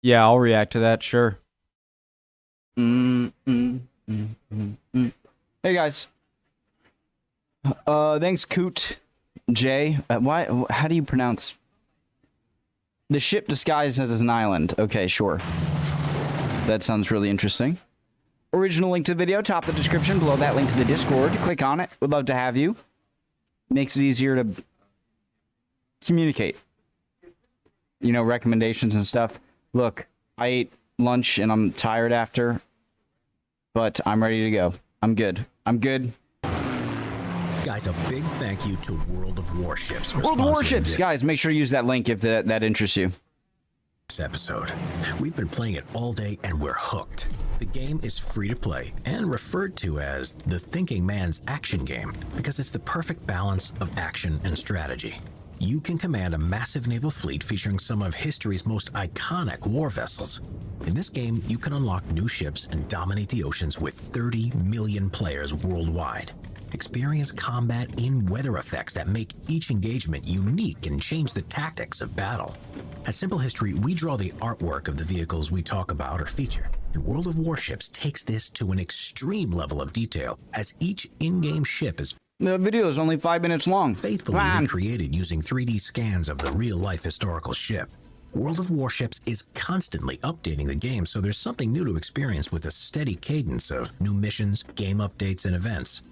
Yeah, I'll react to that, sure. Hey guys. Thanks, Coot J. Why? How do you pronounce the ship disguised as an island? Okay, sure. That sounds really interesting. Original link to the video, top of the description. Below that, link to the Discord. Click on it. Would love to have you. Makes it easier to communicate. You know, recommendations and stuff. Look, I ate lunch and I'm tired after, but I'm ready to go. I'm good. I'm good. Guys, a big thank you to World of Warships for World of sponsoring Warships, guys, make sure to use that link if that interests you. this episode. We've been playing it all day and we're hooked. The game is free to play and referred to as the thinking man's action game because it's the perfect balance of action and strategy. You can command a massive naval fleet featuring some of history's most iconic war vessels. In this game, you can unlock new ships and dominate the oceans with 30 million players worldwide. Experience combat in weather effects that make each engagement unique and change the tactics of battle. At Simple History, we draw the artwork of the vehicles we talk about or feature, and World of Warships takes this to an extreme level of detail as each in-game ship is The video is only 5 minutes long. faithfully recreated using 3D scans of the real-life historical ship. World of Warships is constantly updating the game, so there's something new to experience with a steady cadence of new missions, game updates, and events.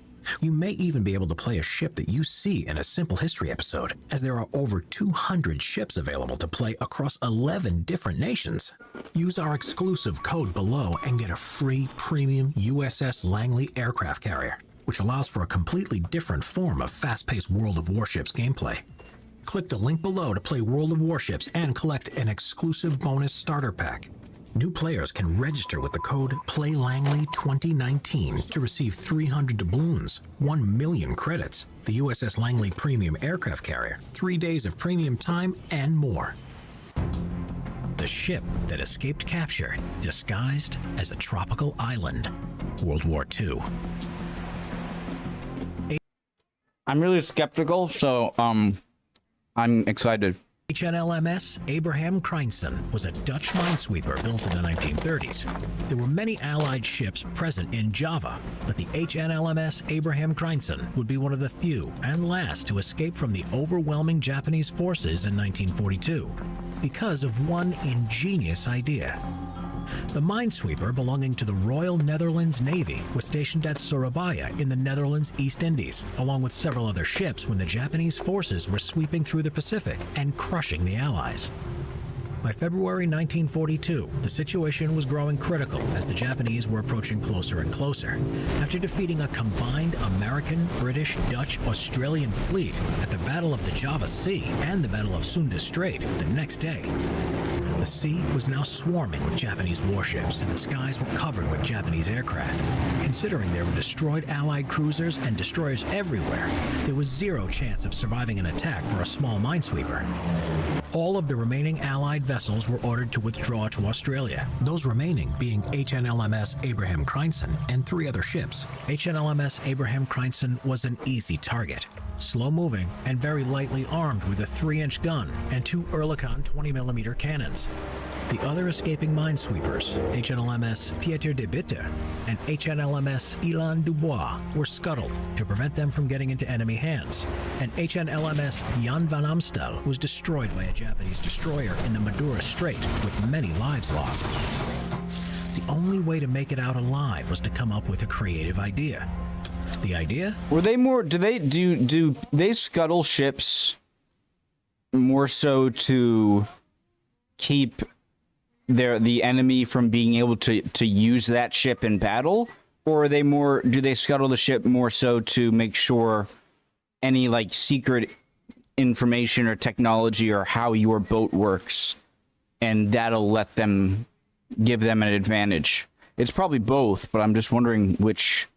You may even be able to play a ship that you see in a Simple History episode, as there are over 200 ships available to play across 11 different nations. Use our exclusive code below and get a free premium USS Langley aircraft carrier, which allows for a completely different form of fast-paced World of Warships gameplay. Click the link below to play World of Warships and collect an exclusive bonus starter pack. New players can register with the code PlayLangley2019 to receive 300 doubloons, 1 million credits, the USS Langley Premium Aircraft Carrier, 3 days of premium time, and more. The ship that escaped capture, disguised as a tropical island. World War II. I'm really skeptical, so I'm excited. HNLMS Abraham Krijnsen was a Dutch minesweeper built in the 1930s. There were many Allied ships present in Java, but the HNLMS Abraham Krijnsen would be one of the few and last to escape from the overwhelming Japanese forces in 1942 because of one ingenious idea. The minesweeper belonging to the Royal Netherlands Navy was stationed at Surabaya in the Netherlands East Indies, along with several other ships when the Japanese forces were sweeping through the Pacific and crushing the Allies. By February 1942, the situation was growing critical as the Japanese were approaching closer and closer. After defeating a combined American, British, Dutch, Australian fleet at the Battle of the Java Sea and the Battle of Sunda Strait the next day, the sea was now swarming with Japanese warships and the skies were covered with Japanese aircraft. Considering there were destroyed Allied cruisers and destroyers everywhere, there was zero chance of surviving an attack for a small minesweeper. All of the remaining Allied vessels were ordered to withdraw to Australia, those remaining being HNLMS Abraham Krijnsen and 3 other ships. HNLMS Abraham Krijnsen was an easy target, slow-moving and very lightly armed with a 3-inch gun and 2 Oerlikon 20mm cannons. The other escaping minesweepers, HNLMS Pieter de Bitte and HNLMS Elan Dubois, were scuttled to prevent them from getting into enemy hands, and HNLMS Jan van Amstel was destroyed by a Japanese destroyer in the Madura Strait with many lives lost. The only way to make it out alive was to come up with a creative idea. The idea? Were they more? Do they scuttle ships more so to keep the enemy from being able to use that ship in battle, or are they more? Do they scuttle the ship more so to make sure any like secret information or technology or how your boat works, and that'll let them give them an advantage? It's probably both, but I'm just wondering which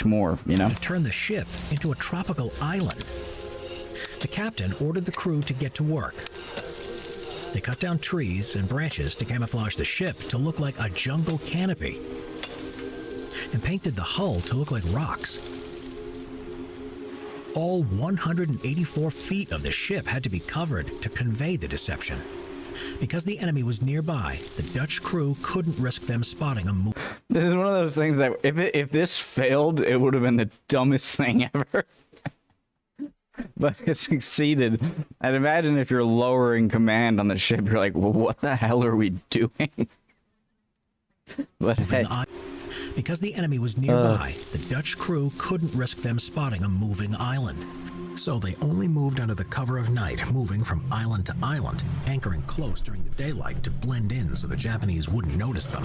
more, you know? To turn the ship into a tropical island. The captain ordered the crew to get to work. They cut down trees and branches to camouflage the ship to look like a jungle canopy, and painted the hull to look like rocks. All 184 feet of the ship had to be covered to convey the deception. Because the enemy was nearby, the Dutch crew couldn't risk them spotting a move. This is one of those things that if this failed, it would have been the dumbest thing ever. But it succeeded. I'd imagine if you're lower in command on the ship, you're like, well, what the hell are we doing? But hey. Because the enemy was nearby, the Dutch crew couldn't risk them spotting a moving island. So they only moved under the cover of night, moving from island to island, anchoring close during the daylight to blend in so the Japanese wouldn't notice them.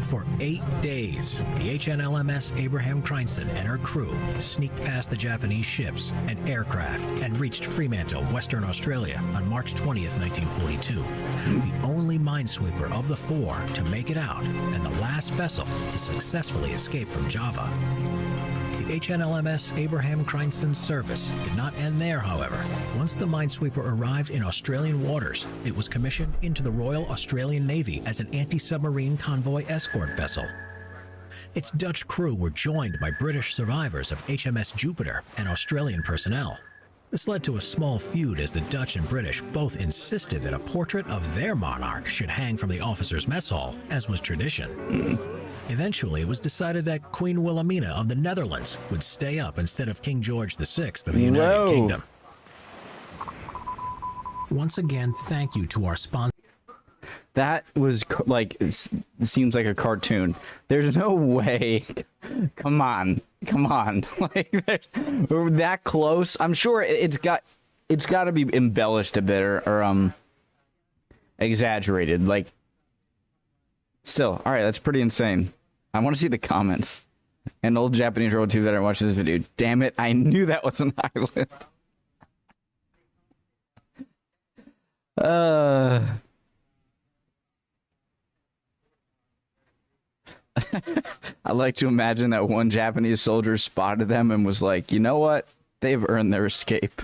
For 8 days, the HNLMS Abraham Cranston and her crew sneaked past the Japanese ships and aircraft and reached Fremantle, Western Australia on March 20th, 1942. The only minesweeper of the 4 to make it out and the last vessel to successfully escape from Java. The HNLMS Abraham Cranston's service did not end there, however. Once the minesweeper arrived in Australian waters, it was commissioned into the Royal Australian Navy as an anti-submarine convoy escort vessel. Its Dutch crew were joined by British survivors of HMS Jupiter and Australian personnel. This led to a small feud as the Dutch and British both insisted that a portrait of their monarch should hang from the officers' mess hall, as was tradition. Eventually, it was decided that Queen Wilhelmina of the Netherlands would stay up instead of King George VI of the United Kingdom. Once again, thank you to our sponsor. That was like, it seems like a cartoon. There's no way. Come on. Like, we're that close. I'm sure it's got to be embellished a bit or exaggerated. Like, still, all right, that's pretty insane. I want to see the comments. An old Japanese relative that I watched this video. Damn it, I knew that was an island. I like to imagine that one Japanese soldier spotted them and was like, you know what? They've earned their escape.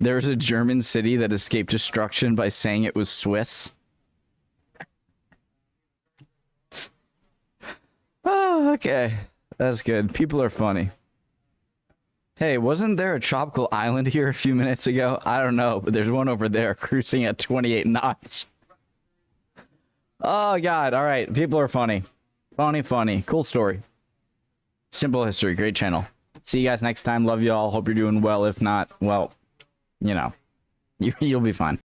There was a German city that escaped destruction by saying it was Swiss. Oh, okay. That's good. People are funny. Hey, wasn't there a tropical island here a few minutes ago? I don't know, but there's one over there cruising at 28 knots. Oh, God. All right. People are funny. Funny. Cool story. Simple history. Great channel. See you guys next time. Love you all. Hope you're doing well. If not, well, you know, you'll be fine.